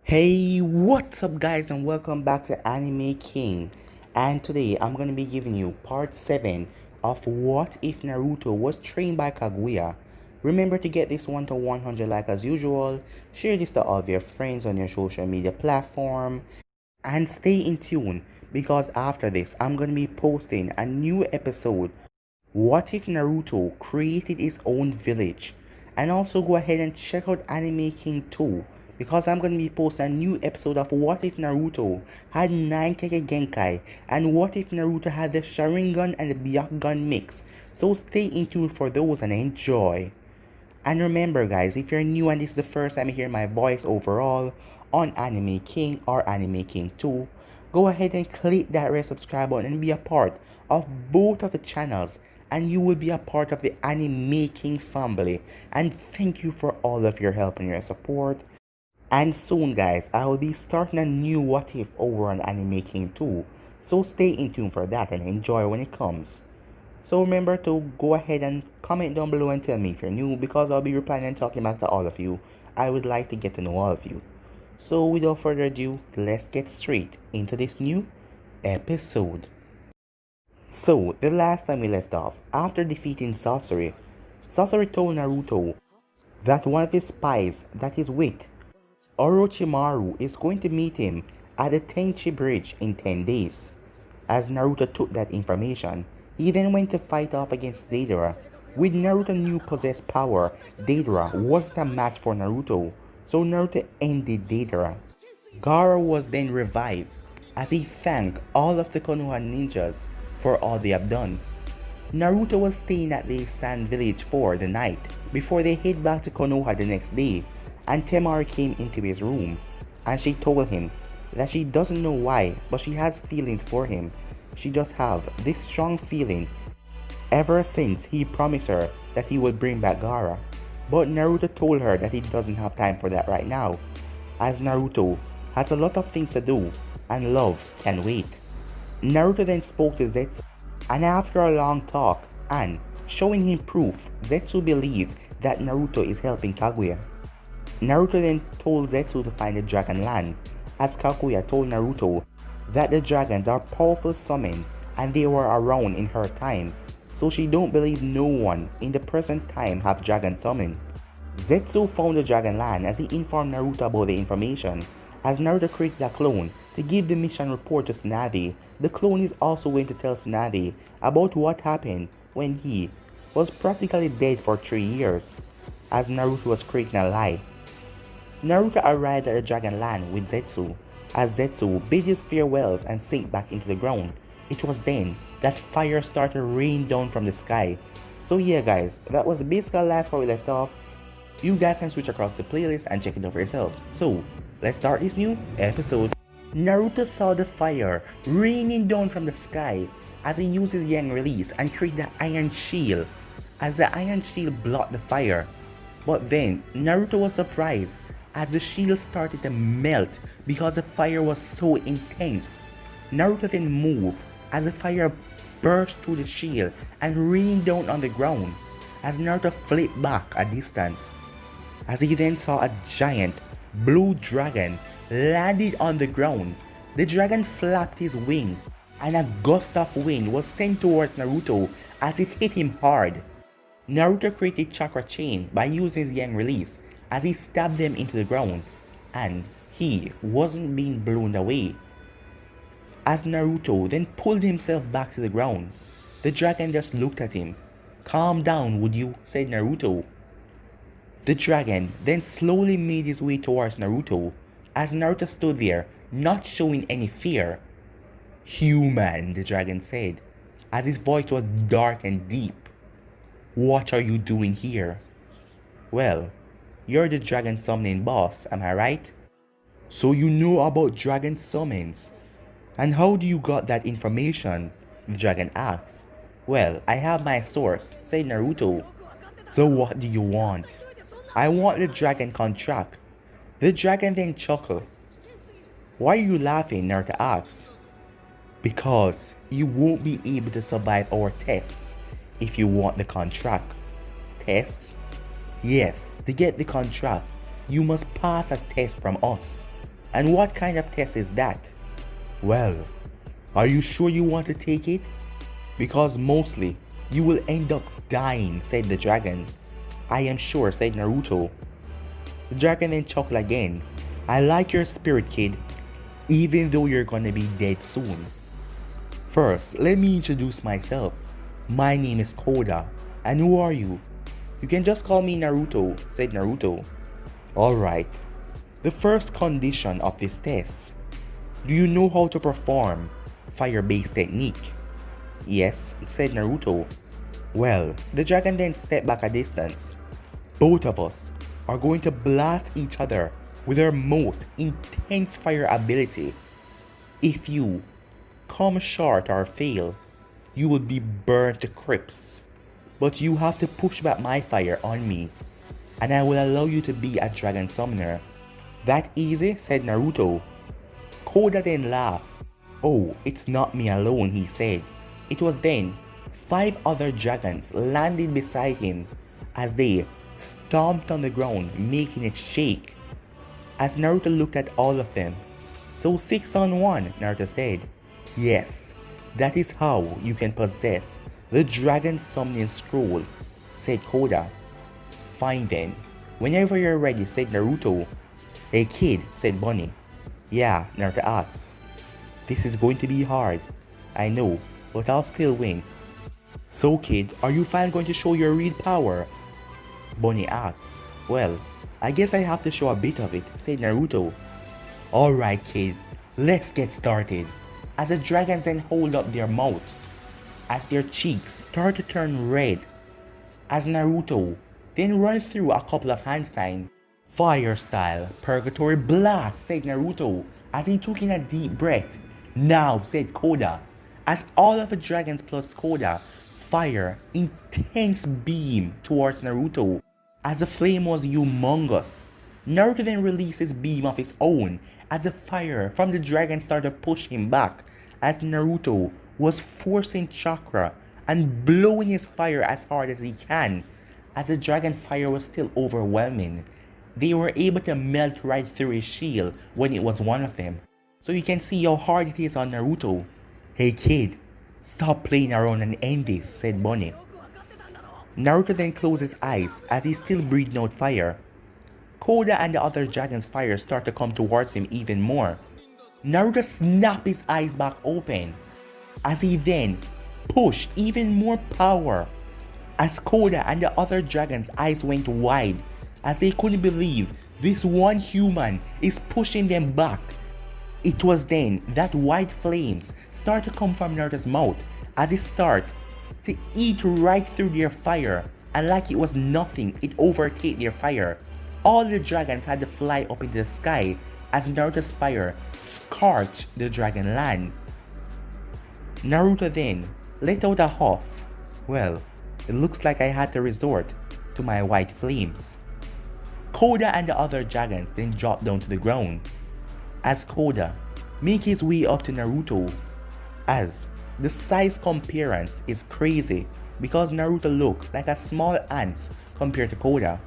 Hey, what's up guys and welcome back to Anime King. And today I'm going to be giving you part 7 of What If Naruto Was Trained by Kaguya. Remember to get this one to 100 like as usual, share this to all of your friends on your social media platform, and stay in tune because after this I'm going to be posting a new episode. What if Naruto created his own village? And also go ahead and check out Anime King 2 because I'm going to be posting a new episode of What if Naruto had 9 Keke Genkai and What if Naruto had the Sharingan and the Byakugan mix. So stay in tune for those and enjoy. And remember guys, if you're new and this is the first time you hear my voice overall on Anime King or Anime King 2, go ahead and click that red subscribe button and be a part of both of the channels and you will be a part of the Anime King family. And thank you for all of your help and your support. And soon guys, I will be starting a new What If over on Anime King 2, so stay in tune for that and enjoy when it comes. So remember to go ahead and comment down below and tell me if you're new because I'll be replying and talking back to all of you. I would like to get to know all of you. So without further ado, let's get straight into this new episode. So the last time we left off, after defeating Sasori, Sasori told Naruto that one of his spies that is with Orochimaru is going to meet him at the Tenchi Bridge in 10 days. As Naruto took that information, he then went to fight off against Deidara. With Naruto's new possessed power, Deidara wasn't a match for Naruto, so Naruto ended Deidara. Gaara was then revived as he thanked all of the Konoha ninjas for all they have done. Naruto was staying at the Sand Village for the night before they head back to Konoha the next day, and Temari came into his room and she told him that she doesn't know why, but she has feelings for him. She just have this strong feeling ever since he promised her that he would bring back Gaara. But Naruto told her that he doesn't have time for that right now, as Naruto has a lot of things to do and love can wait. Naruto then spoke to Zetsu, and after a long talk and showing him proof, Zetsu believed that Naruto is helping Kaguya. Naruto then told Zetsu to find the Dragon Land, as Kaguya told Naruto that the dragons are powerful summon and they were around in her time, so she don't believe no one in the present time have dragon summon. Zetsu found the Dragon Land as he informed Naruto about the information. As Naruto created a clone to give the mission report to Tsunade, the clone is also going to tell Tsunade about what happened when he was practically dead for 3 years, as Naruto was creating a lie. Naruto arrived at the Dragon Land with Zetsu, as Zetsu bid his farewells and sank back into the ground. It was then that fire started raining down from the sky. So yeah guys, that was basically the last part we left off. You guys can switch across the playlist and check it out for yourself. So let's start this new episode. Naruto saw the fire raining down from the sky as he used his Yang release and created the Iron Shield, as the Iron Shield blocked the fire. But then Naruto was surprised as the shield started to melt because the fire was so intense. Naruto then moved as the fire burst through the shield and rained down on the ground, as Naruto flipped back a distance, as he then saw a giant blue dragon landed on the ground. The dragon flapped his wing and a gust of wind was sent towards Naruto as it hit him hard. Naruto created chakra chain by using his Yang release as he stabbed them into the ground, and he wasn't being blown away. As Naruto then pulled himself back to the ground, the dragon just looked at him. "Calm down, would you?" said Naruto. The dragon then slowly made his way towards Naruto, as Naruto stood there, not showing any fear. "Human," the dragon said, as his voice was dark and deep. "What are you doing here?" "Well, you're the dragon summoning boss, am I right?" "So you know about dragon summons. And how do you got that information?" the dragon asked. "Well, I have my source," said Naruto. "So what do you want?" "I want the dragon contract." The dragon then chuckled. "Why are you laughing?" Naruto asked. "Because you won't be able to survive our tests if you want the contract." "Tests?" "Yes, to get the contract, you must pass a test from us." And what kind of test is that? Well, are you sure you want to take it? Because mostly, you will end up dying, said the dragon. I am sure, said Naruto. The dragon then chuckled again. I like your spirit, kid, even though you're gonna be dead soon. First, let me introduce myself. My name is Koda, and who are you? You can just call me Naruto, said Naruto. Alright, the first condition of this test. Do you know how to perform fire-based technique? Yes, said Naruto. Well, the dragon then stepped back a distance. Both of us are going to blast each other with our most intense fire ability. If you come short or fail, you will be burnt to crisps. But you have to push back my fire on me, and I will allow you to be a dragon summoner. That easy? Said Naruto. Koda then laughed. Oh, it's not me alone, he said. It was then 5 other dragons landed beside him as they stomped on the ground, making it shake. As Naruto looked at all of them, so 6 on 1, Naruto said. Yes, that is how you can possess the dragon summoning scroll, said Koda. Fine then, whenever you're ready, said Naruto. Hey kid, said Bunny. Yeah, Naruto asked. This is going to be hard, I know, but I'll still win. So kid, are you finally going to show your real power? Bunny asked. Well, I guess I have to show a bit of it, said Naruto. Alright kid, let's get started. As the dragons then hold up their mouth, as their cheeks start to turn red, as Naruto then runs through a couple of hand signs. Fire style, purgatory blast, said Naruto as he took in a deep breath. Now, said Koda, as all of the dragons plus Koda fire intense beam towards Naruto as the flame was humongous. Naruto then released his beam of his own as the fire from the dragon started to push him back as Naruto was forcing chakra and blowing his fire as hard as he can. As the dragon fire was still overwhelming, they were able to melt right through his shield when it was one of them. So you can see how hard it is on Naruto. Hey kid, stop playing around and end this, said Bunny. Naruto then closed his eyes as he's still breathing out fire. Koda and the other dragon's fire start to come towards him even more. Naruto snapped his eyes back open as he then pushed even more power. As Koda and the other dragon's eyes went wide as they couldn't believe this one human is pushing them back. It was then that white flames start to come from Naruto's mouth as he started to eat right through their fire, and like it was nothing, it overtake their fire. All the dragons had to fly up into the sky as Naruto's fire scorched the dragon land. Naruto then let out a huff. Well, it looks like I had to resort to my white flames. Koda and the other dragons then dropped down to the ground as Koda make his way up to Naruto, as the size comparison is crazy because Naruto looked like a small ant compared to Koda.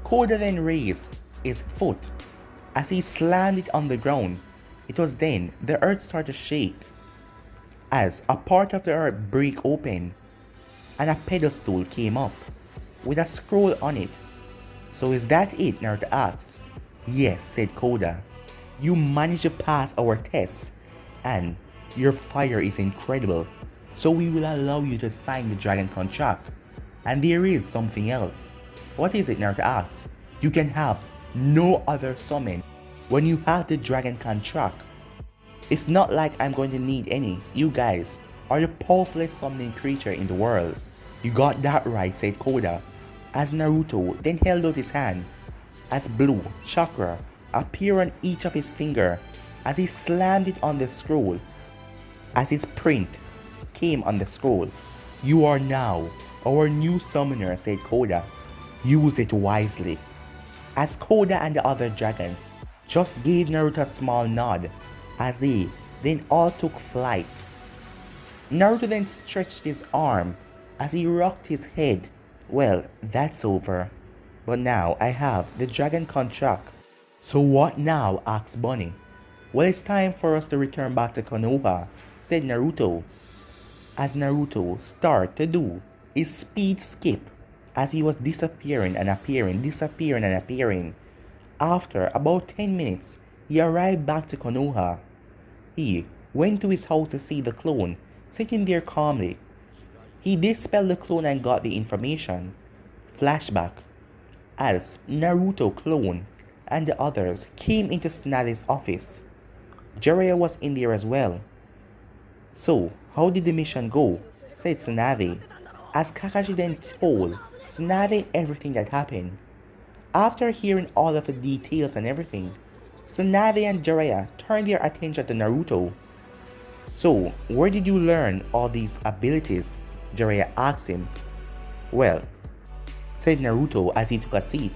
Koda then raised his foot as he slammed it on the ground. It was then the earth started to shake as a part of the earth break open and a pedestal came up with a scroll on it. So is that it? Naruto asked. Yes, said Koda. You managed to pass our tests and your fire is incredible. So we will allow you to sign the dragon contract. And there is something else. What is it? Naruto asked. You can have no other summon when you have the dragon contract. It's not like I'm going to need any. You guys are the powerfulest summoning creature in the world. You got that right, said Koda, as Naruto then held out his hand as blue chakra appeared on each of his fingers as he slammed it on the scroll. As his print came on the scroll. You are now our new summoner, said Koda. Use it wisely. As Koda and the other dragons just gave Naruto a small nod as they then all took flight. Naruto then stretched his arm as he rocked his head. Well, that's over. But now I have the dragon contract. So what now? Asked Bunny. Well, it's time for us to return back to Konoha, said Naruto, as Naruto started to do his speed skip as he was disappearing and appearing, disappearing and appearing. After about 10 minutes, he arrived back to Konoha. He went to his house to see the clone, sitting there calmly. He dispelled the clone and got the information. Flashback. As Naruto clone and the others came into Tsunade's office. Jiraiya was in there as well. So, how did the mission go? Said Tsunade, as Kakashi then told Tsunade everything that happened. After hearing all of the details and everything, Tsunade and Jiraiya turned their attention to Naruto. So, where did you learn all these abilities? Jiraiya asked him. Well, said Naruto as he took a seat,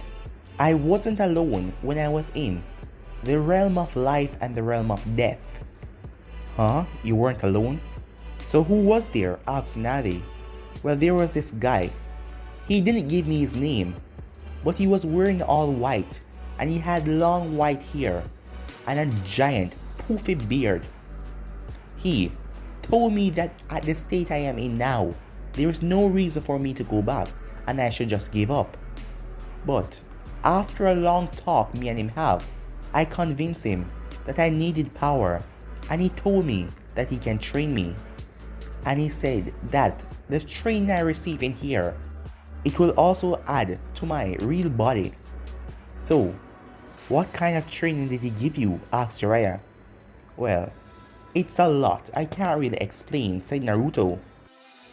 I wasn't alone when I was in the realm of life and the realm of death. Huh? You weren't alone? So who was there? Asked Tsunade. Well, there was this guy. He didn't give me his name, but he was wearing all white, and he had long white hair and a giant poofy beard. He told me that at the state I am in now, there is no reason for me to go back and I should just give up. But after a long talk me and him have, I convinced him that I needed power, and he told me that he can train me. And he said that the training I receive in here, it will also add to my real body. So, what kind of training did he give you? Asked Jiraiya. Well, it's a lot, I can't really explain, said Naruto.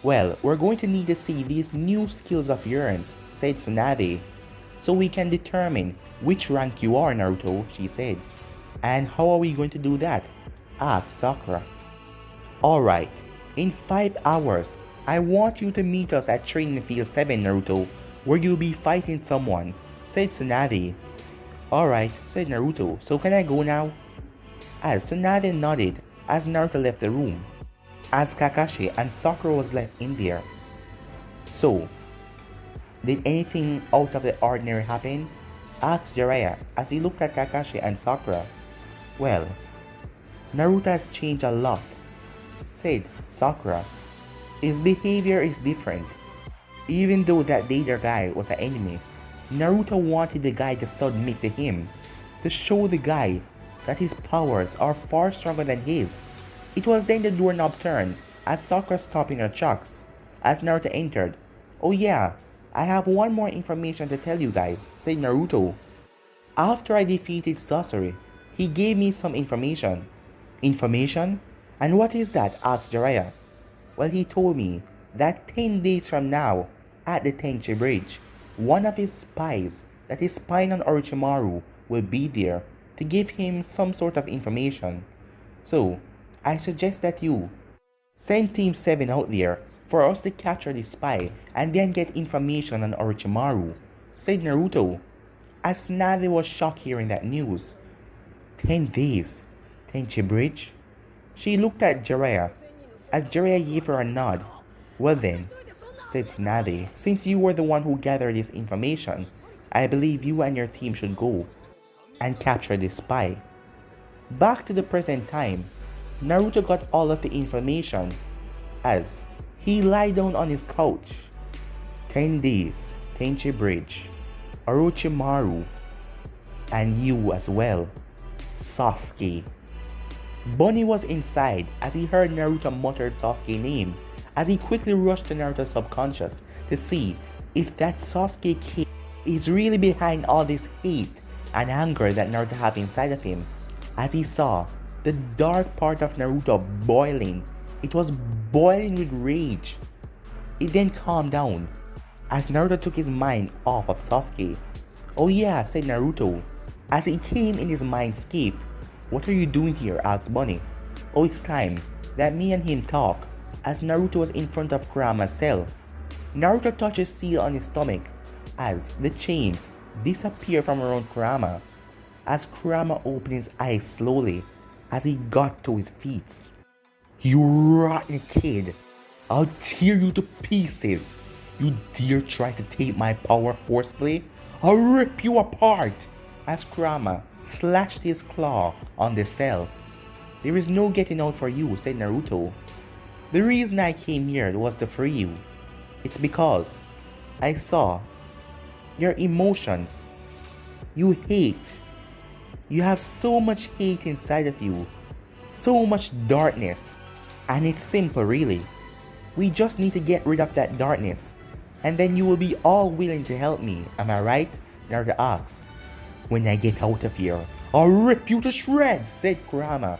Well, we're going to need to see these new skills of yours, said Tsunade, so we can determine which rank you are, Naruto, she said. And how are we going to do that? Asked Sakura. Alright, in 5 hours, I want you to meet us at Training Field 7, Naruto, where you'll be fighting someone, said Tsunade. Alright, said Naruto, so can I go now? As Tsunade nodded as Naruto left the room, as Kakashi and Sakura was left in there. So, did anything out of the ordinary happen? Asked Jiraiya as he looked at Kakashi and Sakura. Well, Naruto has changed a lot, said Sakura. His behavior is different. Even though that Deidara guy was an enemy, Naruto wanted the guy to submit to him, to show the guy that his powers are far stronger than his. It was then the doorknob turned as Sakura stopped in her tracks as Naruto entered. Oh yeah, I have one more information to tell you guys, said Naruto. After I defeated Sasori, he gave me some information. Information? And what is that? Asked Jiraiya. Well, he told me that 10 days from now, at the Tenchi Bridge, one of his spies that is spying on Orochimaru will be there to give him some sort of information. So, I suggest that you send Team 7 out there for us to capture the spy and then get information on Orochimaru, said Naruto, as Tsunade was shocked hearing that news. 10 days? Tenchi Bridge? She looked at Jiraiya, as Jiraiya gave her a nod. Well then, said Tsunade, since you were the one who gathered this information, I believe you and your team should go and capture this spy. Back to the present time, Naruto got all of the information as he lay down on his couch. 10 days, Tenchi Bridge, Orochimaru, and you as well, Sasuke. Bunny was inside as he heard Naruto muttered Sasuke's name, as he quickly rushed to Naruto's subconscious to see if that Sasuke kid is really behind all this hate and anger that Naruto had inside of him. As he saw the dark part of Naruto boiling, it was boiling with rage. It then calmed down as Naruto took his mind off of Sasuke. Oh yeah, said Naruto, as it came in his mindscape. What are you doing here? Asked Bunny. Oh, it's time that me and him talk, as Naruto was in front of Kurama's cell. Naruto touched a seal on his stomach as the chains disappeared from around Kurama, as Kurama opened his eyes slowly as he got to his feet. You rotten kid, I'll tear you to pieces. You dare try to take my power forcefully? I'll rip you apart, as Kurama slashed his claw on the cell. "There is no getting out for you," said Naruto. "The reason I came here was to free you. It's because I saw your emotions. You hate. You have so much hate inside of you, so much darkness, and it's simple really. We just need to get rid of that darkness, and then you will be all willing to help me, am I right?" Naruto asks. "When I get out of here, I'll rip you to shreds," said Kurama.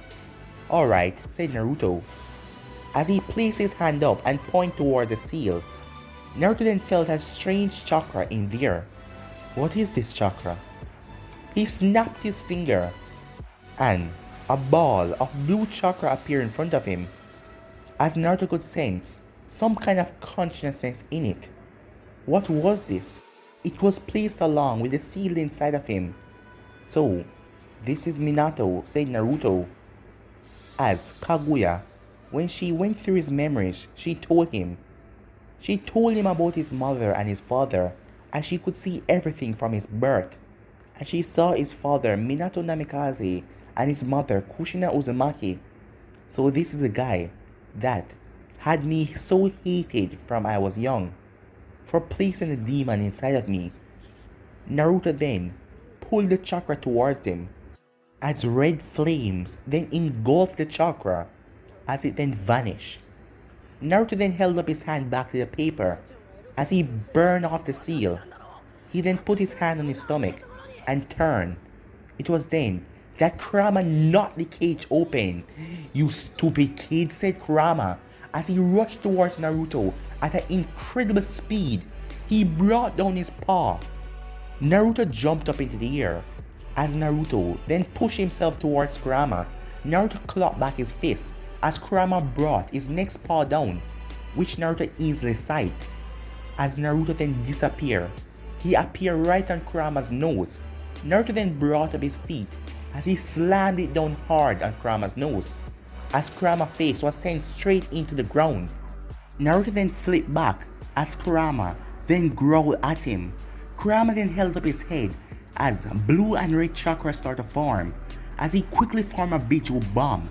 "Alright," said Naruto, as he placed his hand up and pointed toward the seal. Naruto then felt a strange chakra in there. What is this chakra? He snapped his finger, and a ball of blue chakra appeared in front of him. As Naruto could sense some kind of consciousness in it. What was this? It was placed along with the seal inside of him. "So, this is Minato," said Naruto. As Kaguya, when she went through his memories, she told him about his mother and his father, and she could see everything from his birth. And she saw his father Minato Namikaze and his mother Kushina Uzumaki. So this is the guy that had me so hated from I was young, for placing a demon inside of me. Naruto then pulled the chakra towards him, as red flames then engulfed the chakra as it then vanished. Naruto then held up his hand back to the paper as he burned off the seal. He then put his hand on his stomach and turned. It was then that Kurama knocked the cage open. "You stupid kid," said Kurama as he rushed towards Naruto at an incredible speed. He brought down his paw. Naruto jumped up into the air. As Naruto then pushed himself towards Kurama, Naruto clapped back his fist as Kurama brought his next paw down, which Naruto easily sighted. As Naruto then disappeared, he appeared right on Kurama's nose. Naruto then brought up his feet as he slammed it down hard on Kurama's nose, as Kurama's face was sent straight into the ground. Naruto then flipped back as Kurama then growled at him. Kurama then held up his head as blue and red chakra started to form, as he quickly formed a Biju bomb.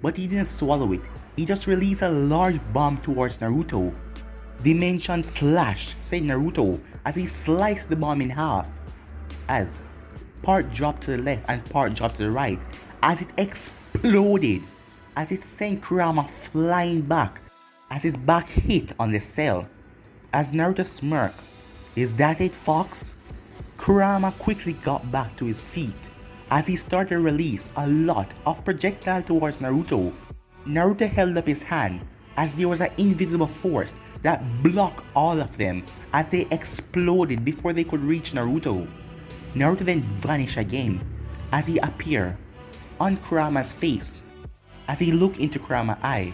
But he didn't swallow it, he just released a large bomb towards Naruto. "Dimension slash," said Naruto as he sliced the bomb in half, as part dropped to the left and part dropped to the right, as it exploded, as it sent Kurama flying back, as his back hit on the cell. As Naruto smirked, "Is that it, Fox?" Kurama quickly got back to his feet as he started to release a lot of projectile towards Naruto. Naruto held up his hand as there was an invisible force that blocked all of them as they exploded before they could reach Naruto. Naruto then vanished again as he appeared on Kurama's face. As he looked into Kurama's eye,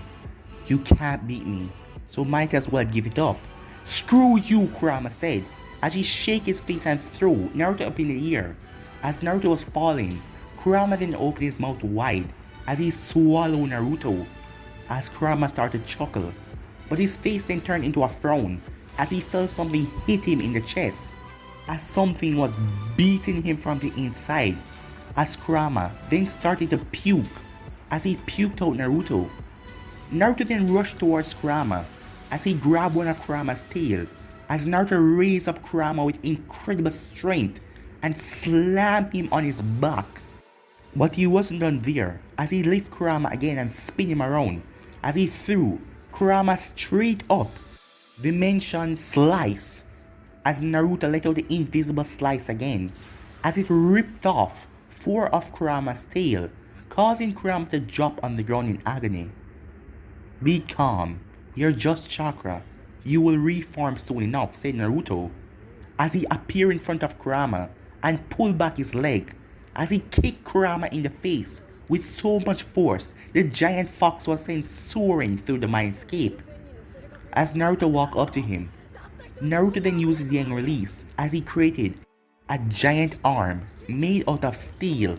"You can't beat me, so might as well give it up." "Screw you," Kurama said as he shook his feet and threw Naruto up in the air. As Naruto was falling, Kurama then opened his mouth wide as he swallowed Naruto. As Kurama started to chuckle, but his face then turned into a frown as he felt something hit him in the chest, as something was beating him from the inside. As Kurama then started to puke as he puked out Naruto. Naruto then rushed towards Kurama as he grabbed one of Kurama's tail, as Naruto raised up Kurama with incredible strength and slammed him on his back. But he wasn't done there, as he lifted Kurama again and spin him around as he threw Kurama straight up. Dimension slice, as Naruto let out the invisible slice again, as it ripped off 4 of Kurama's tail, causing Kurama to drop on the ground in agony. "Be calm, you're just chakra. You will reform soon enough," said Naruto, as he appeared in front of Kurama and pulled back his leg, as he kicked Kurama in the face with so much force the giant fox was sent soaring through the mindscape. As Naruto walked up to him, Naruto then used his yang release as he created a giant arm made out of steel,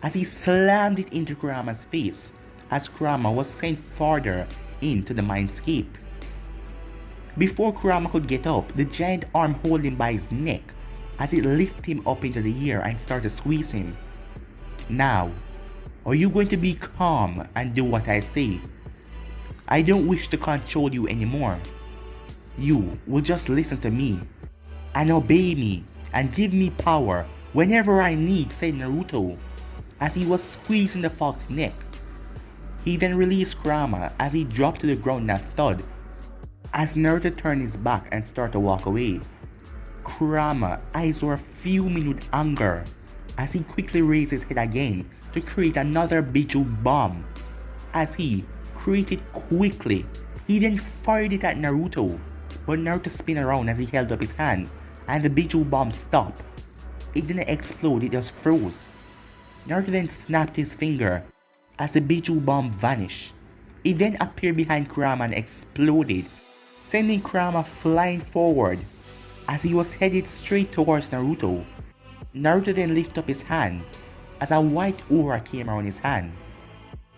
as he slammed it into Kurama's face, as Kurama was sent farther into the mindscape. Before Kurama could get up, the giant arm held him by his neck as it lifted him up into the air and started to squeeze him. Now, are you going to be calm and do what I say? I don't wish to control you anymore. You will just listen to me and obey me and give me power whenever I need, said Naruto, as he was squeezing the fox's neck. He then released Kurama as he dropped to the ground and thud. As Naruto turned his back and started to walk away, Kurama's eyes were fuming with anger as he quickly raised his head again to create another Biju bomb. As he created quickly, he then fired it at Naruto, but Naruto spun around as he held up his hand and the Biju bomb stopped. It didn't explode, it just froze. Naruto then snapped his finger as the Biju bomb vanished. It then appeared behind Kurama and exploded, sending Kurama flying forward as he was headed straight towards Naruto. Naruto then lifted up his hand as a white aura came around his hand.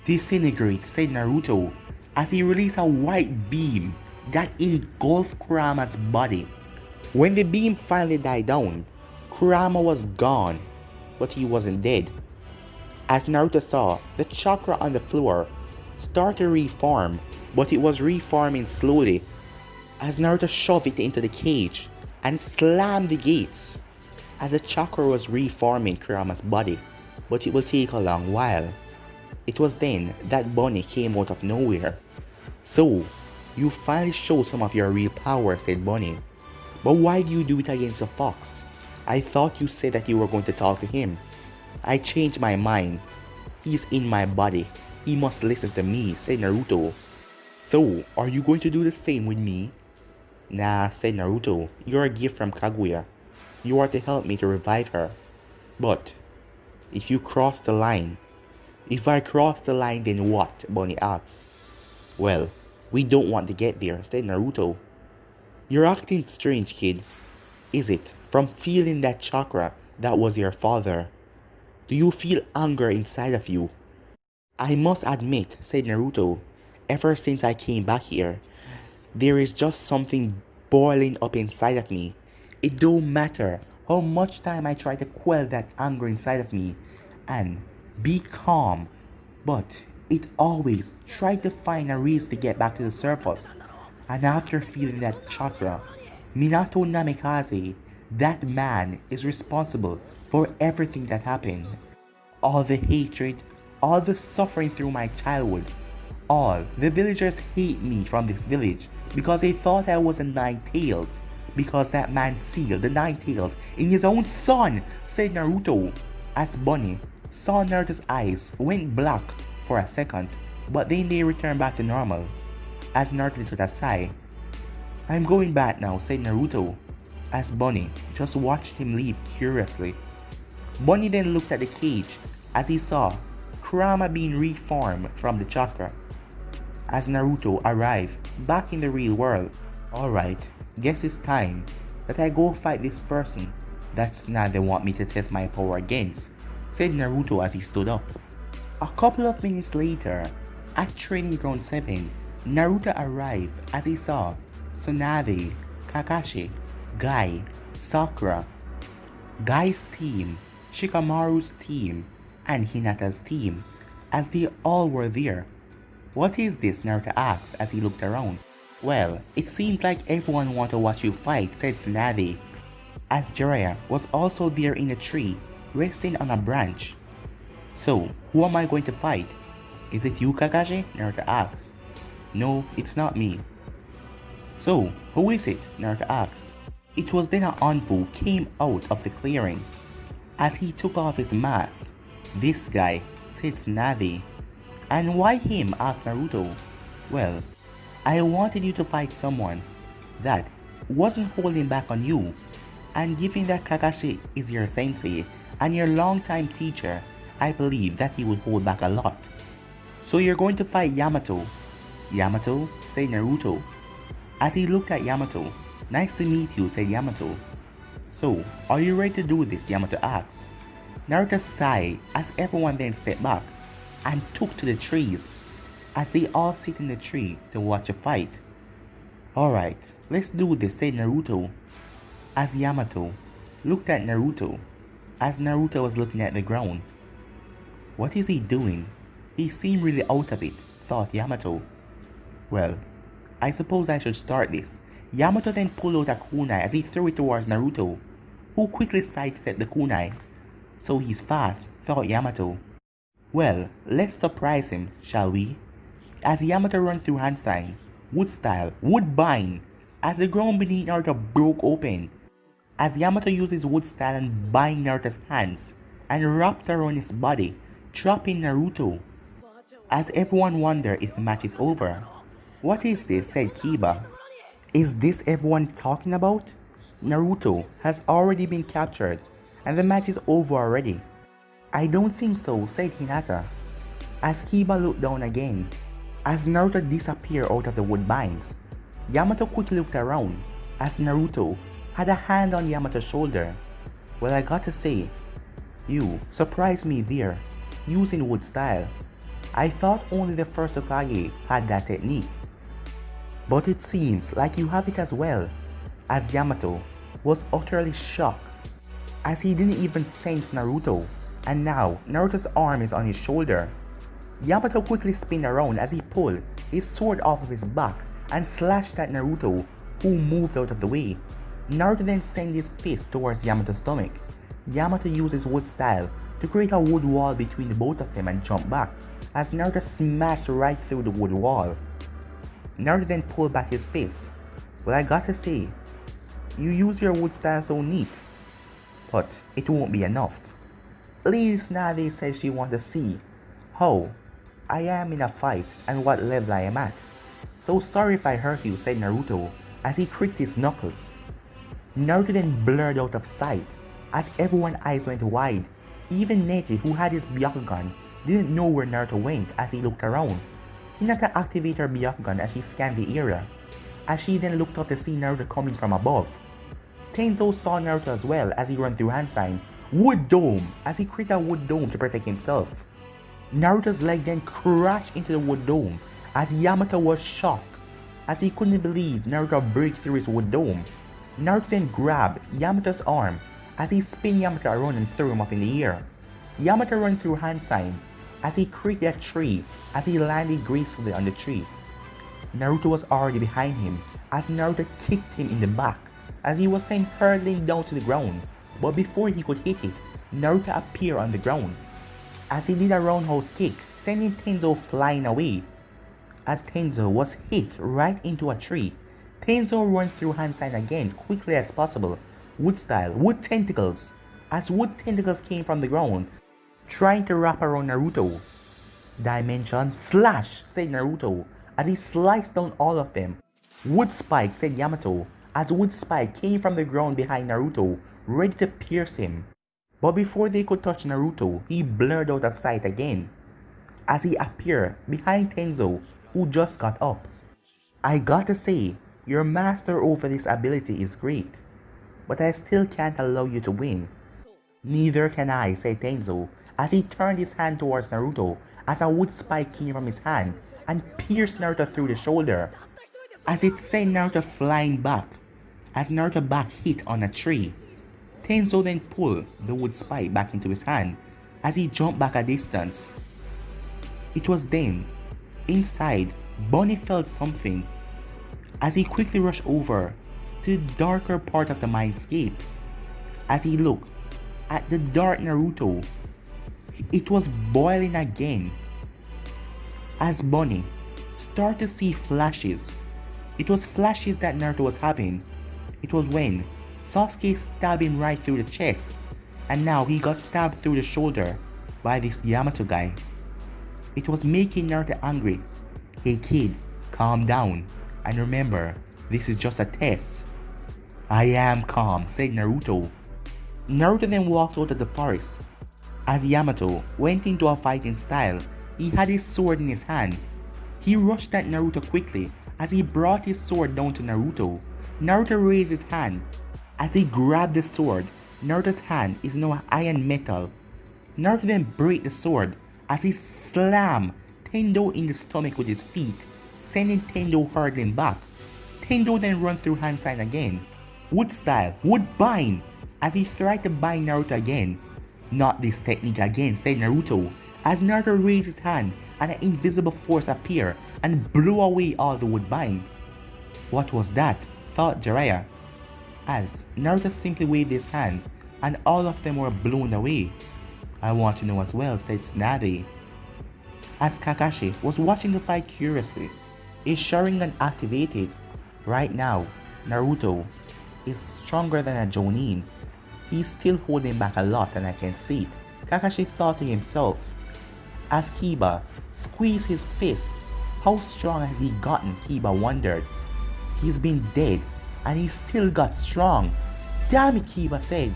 Disintegrate, said Naruto as he released a white beam that engulfed Kurama's body. When the beam finally died down, Kurama was gone, but he wasn't dead. As Naruto saw, the chakra on the floor started to reform, but it was reforming slowly. As Naruto shoved it into the cage and slammed the gates, as the chakra was reforming Kurama's body, but it will take a long while. It was then that Bunny came out of nowhere. So, you finally show some of your real power, said Bunny. But why do you do it against a fox? I thought you said that you were going to talk to him. I changed my mind. He's in my body. He must listen to me, said Naruto. So, are you going to do the same with me? Nah, said Naruto. You're a gift from Kaguya. You are to help me to revive her. But, if you cross the line... If I cross the line, then what? Bunny asked. Well, we don't want to get there, said Naruto. You're acting strange, kid. Is it from feeling that chakra that was your father? Do you feel anger inside of you? I must admit, said Naruto, ever since I came back here, there is just something boiling up inside of me. It don't matter how much time I try to quell that anger inside of me and be calm, but it always tries to find a reason to get back to the surface. And after feeling that chakra, Minato Namikaze, that man is responsible for everything that happened. All the hatred, all the suffering through my childhood, all the villagers hate me from this village because they thought I was a Nine Tails, because that man sealed the Nine Tails in his own son, said Naruto. As Bunny saw Naruto's eyes went black for a second, but then they returned back to normal. As Naruto took a sigh, I'm going back now, said Naruto, as Bunny just watched him leave curiously. Bunny then looked at the cage as he saw Kurama being reformed from the chakra. As Naruto arrived back in the real world, alright, guess it's time that I go fight this person that's not they want me to test my power against, said Naruto as he stood up. A couple of minutes later, at Training Ground 7, Naruto arrived as he saw Tsunade, Kakashi, Guy, Sakura, Guy's team, Shikamaru's team, and Hinata's team, as they all were there. What is this? Naruto asked as he looked around. Well, it seemed like everyone wanted to watch you fight, said Tsunade, as Jiraiya was also there in a tree, resting on a branch. So, who am I going to fight? Is it you, Kakashi? Naruto asked. No, it's not me. So, who is it? Naruto asked. It was then Anfu came out of the clearing. As he took off his mask, this guy, said Tsunade. And why him? Asked Naruto. Well, I wanted you to fight someone that wasn't holding back on you. And given that Kakashi is your sensei and your longtime teacher, I believe that he would hold back a lot. So you're going to fight Yamato. Yamato? Said Naruto. As he looked at Yamato. Nice to meet you, said Yamato. So, are you ready to do this? Yamato asked. Naruto sighed as everyone then stepped back and took to the trees as they all sit in the tree to watch a fight. Alright, let's do this, said Naruto. As Yamato looked at Naruto as Naruto was looking at the ground. What is he doing? He seemed really out of it, thought Yamato. Well, I suppose I should start this. Yamato then pulled out a kunai as he threw it towards Naruto, who quickly sidestepped the kunai. So he's fast, thought Yamato. Well, let's surprise him, shall we? As Yamato ran through hand sign, wood style, wood bind, as the ground beneath Naruto broke open. As Yamato used his wood style and bind Naruto's hands and wrapped around his body, trapping Naruto. As everyone wondered if the match is over. What is this? Said Kiba. Is this everyone talking about? Naruto has already been captured and the match is over already. I don't think so, said Hinata. As Kiba looked down again, as Naruto disappeared out of the wood binds, Yamato quickly looked around as Naruto had a hand on Yamato's shoulder. Well, I gotta say, you surprised me there, using wood style. I thought only the first Hokage had that technique. But it seems like you have it as well, as Yamato was utterly shocked, as he didn't even sense Naruto, and now Naruto's arm is on his shoulder. Yamato quickly spun around as he pulled his sword off of his back and slashed at Naruto, who moved out of the way. Naruto then sent his fist towards Yamato's stomach. Yamato used his wood style to create a wood wall between the both of them and jumped back, as Naruto smashed right through the wood wall. Naruto then pulled back his fist. Well, I gotta say, you use your wood style so neat, but it won't be enough. Lady Tsunade says she wants to see how I am in a fight and what level I am at. So sorry if I hurt you, said Naruto as he cracked his knuckles. Naruto then blurred out of sight as everyone's eyes went wide. Even Neji, who had his Byakugan, didn't know where Naruto went as he looked around. Hinata activated her Byakugan as she scanned the area, as she then looked up to see Naruto coming from above. Tenzo saw Naruto as well as he ran through hand sign, wood dome, as he created a wood dome to protect himself. Naruto's leg then crashed into the wood dome as Yamato was shocked, as he couldn't believe Naruto break through his wood dome. Naruto then grabbed Yamato's arm as he spun Yamato around and threw him up in the air. Yamato ran through hand sign as he created a tree as he landed gracefully on the tree. Naruto was already behind him as Naruto kicked him in the back as he was sent hurtling down to the ground, but before he could hit it, Naruto appeared on the ground as he did a roundhouse kick, sending Tenzo flying away. As Tenzo was hit right into a tree, Tenzo ran through hand sign again quickly as possible, wood style, wood tentacles, as wood tentacles came from the ground, trying to wrap around Naruto. Dimension slash, said Naruto as he sliced down all of them. Wood spike, said Yamato as wood spike came from the ground behind Naruto, ready to pierce him. But before they could touch Naruto, he blurred out of sight again as he appeared behind Tenzo, who just got up. I gotta say, your master over this ability is great, but I still can't allow you to win. Neither can I, said Tenzo as he turned his hand towards Naruto as a wood spike came from his hand and pierced Naruto through the shoulder, as it sent Naruto flying back as Naruto's back hit on a tree. Tenzo then pulled the wood spike back into his hand as he jumped back a distance. It was then, inside, Bonnie felt something as he quickly rushed over to the darker part of the mindscape. As he looked at the dark Naruto, it was boiling again. As Bonnie started to see flashes, it was flashes that Naruto was having. It was when Sasuke stabbed him right through the chest, and now he got stabbed through the shoulder by this Yamato guy. It was making Naruto angry. Hey kid, calm down, and remember, this is just a test. I am calm, said Naruto. Naruto then walked out of the forest. As Yamato went into a fighting style, he had his sword in his hand. He rushed at Naruto quickly as he brought his sword down to Naruto. Naruto raised his hand. As he grabbed the sword, Naruto's hand is now iron metal. Naruto then break the sword as he slammed Tendo in the stomach with his feet, sending Tendo hurtling back. Tendo then run through hand sign again. Wood style, wood bind, as he tried to bind Naruto again. Not this technique again, said Naruto, as Naruto raised his hand and an invisible force appeared and blew away all the woodbines. What was that? Thought Jiraiya, as Naruto simply waved his hand and all of them were blown away. I want to know as well, said Tsunade. As Kakashi was watching the fight curiously, his Sharingan activated. Right now, Naruto is stronger than a Jonin. He's still holding back a lot and I can see it, Kakashi thought to himself. As Kiba squeezed his fist, how strong has he gotten, Kiba wondered. He's been dead and he still got strong. Damn it, Kiba said.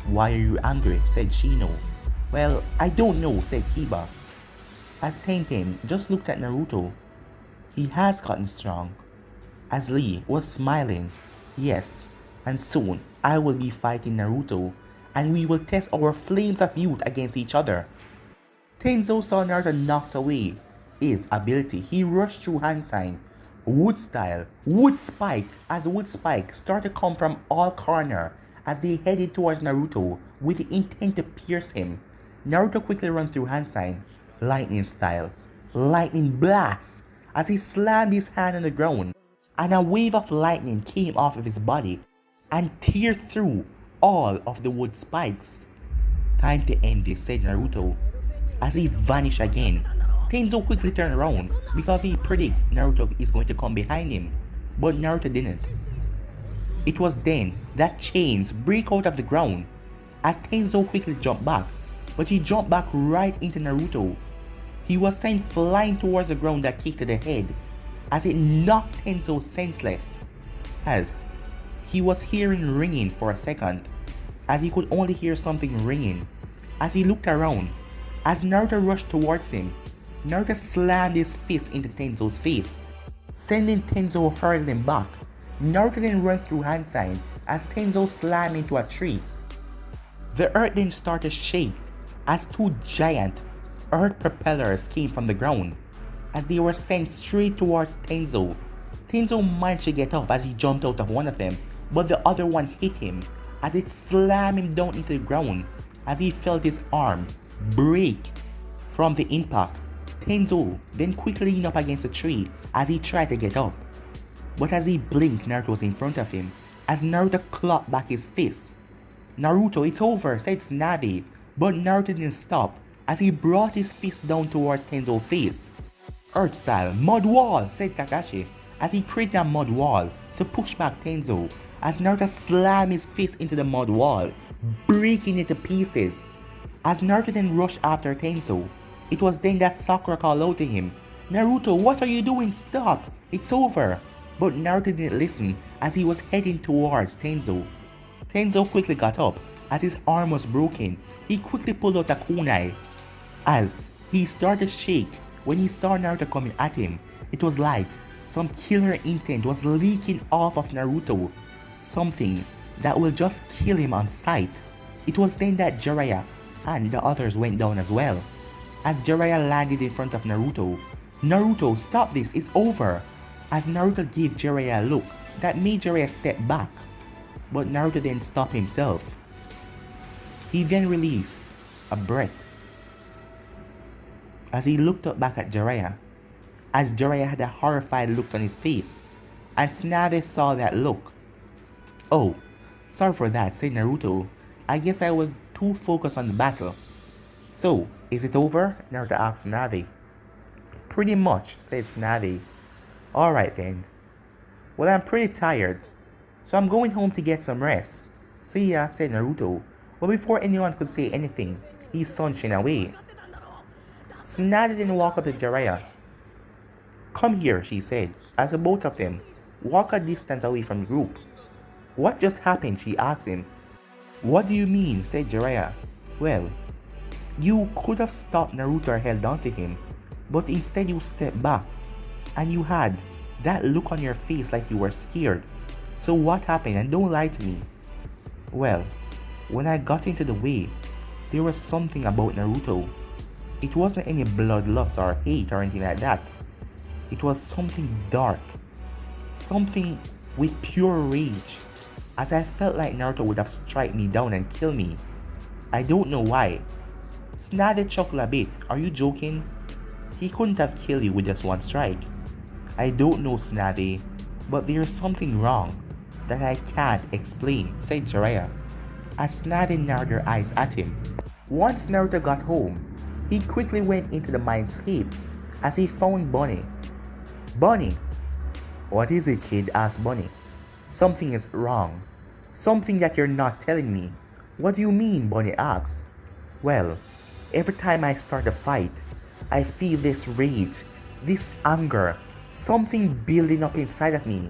Why are you angry, said Shino. Well, I don't know, said Kiba. As Tenten just looked at Naruto, he has gotten strong. As Lee was smiling, yes, and soon I will be fighting Naruto, and we will test our flames of youth against each other. Tenzo saw Naruto knocked away his ability. He rushed through hand sign, wood style, wood spike, as wood spike started to come from all corners as they headed towards Naruto with the intent to pierce him. Naruto quickly ran through hand sign, lightning style, lightning blast, as he slammed his hand on the ground, and a wave of lightning came off of his body and teared through all of the wood spikes. Time to end this, said Naruto, as he vanished again. Tenzo quickly turned around because he predicted Naruto is going to come behind him, but Naruto didn't. It was then that chains break out of the ground as Tenzo quickly jumped back, but he jumped back right into Naruto. He was sent flying towards the ground that kicked to the head as it knocked Tenzo senseless, as he was hearing ringing for a second, as he could only hear something ringing. As he looked around, as Naruto rushed towards him, Naruto slammed his fist into Tenzo's face, sending Tenzo hurtling back. Naruto then ran through hand sign as Tenzo slammed into a tree. The earth then started to shake as two giant earth propellers came from the ground as they were sent straight towards Tenzo. Tenzo managed to get up as he jumped out of one of them, but the other one hit him as it slammed him down into the ground as he felt his arm break from the impact. Tenzo then quickly leaned up against a tree as he tried to get up, but as he blinked, Naruto was in front of him as Naruto clapped back his fist. Naruto, it's over, said Tsunade, but Naruto didn't stop as he brought his fist down towards Tenzo's face. Earth style, mud wall, said Kakashi as he created a mud wall to push back Tenzo as Naruto slammed his fist into the mud wall, breaking it to pieces. As Naruto then rushed after Tenzo, it was then that Sakura called out to him, Naruto, what are you doing? Stop! It's over! But Naruto didn't listen as he was heading towards Tenzo. Tenzo quickly got up as his arm was broken. He quickly pulled out a kunai as he started to shake when he saw Naruto coming at him. It was like some killer intent was leaking off of Naruto, something that will just kill him on sight. It was then that Jiraiya and the others went down as well. As Jiraiya landed in front of Naruto, Naruto, stop this, it's over! As Naruto gave Jiraiya a look that made Jiraiya step back, but Naruto then stopped himself. He then released a breath as he looked up back at Jiraiya, as Jiraiya had a horrified look on his face, and Tsunade saw that look. Oh, sorry for that, said Naruto. I guess I was too focused on the battle. So, is it over? Naruto asked Tsunade. Pretty much, said Tsunade. Alright then. Well, I'm pretty tired, so I'm going home to get some rest. See ya, said Naruto. But before anyone could say anything, he saunched away. Tsunade then walked up to Jiraiya. Come here, she said, as the both of them walked a distance away from the group. What just happened? She asked him. What do you mean? Said Jiraiya. Well, you could have stopped Naruto or held on to him, but instead you stepped back, and you had that look on your face like you were scared. So what happened? And don't lie to me. Well, when I got into the way, there was something about Naruto. It wasn't any bloodlust or hate or anything like that. It was something dark, something with pure rage, as I felt like Naruto would have struck me down and kill me. I don't know why, Tsunade chuckled a bit. Are you joking? He couldn't have killed you with just one strike. I don't know, Tsunade, but there's something wrong that I can't explain, said Jiraiya, as Tsunade narrowed her eyes at him. Once Naruto got home, he quickly went into the mindscape as he found Bunny. Bunny! What is it, kid? Asked Bunny. Something is wrong. Something that you're not telling me. What do you mean? Bunny asked. Well, every time I start a fight, I feel this rage, this anger, something building up inside of me,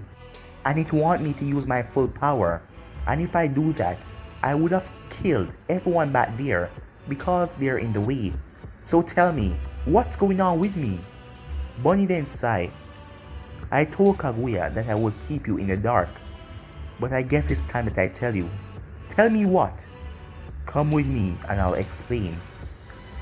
and it wants me to use my full power. And if I do that, I would have killed everyone back there because they're in the way. So tell me, what's going on with me? Bunny then sighed. I told Kaguya that I would keep you in the dark, but I guess it's time that I tell you. Tell me what? Come with me and I'll explain.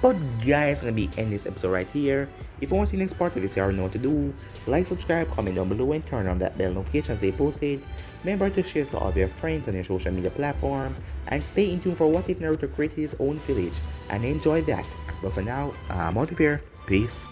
But guys, I'm gonna be ending this episode right here. If you want to see the next part of this, you already know what to do. Like, subscribe, comment down below, and turn on that bell notification as they posted. Remember to share to all of your friends on your social media platform, and stay in tune for What If Naruto created his own village and enjoy that. But for now, I'm out of here. Peace.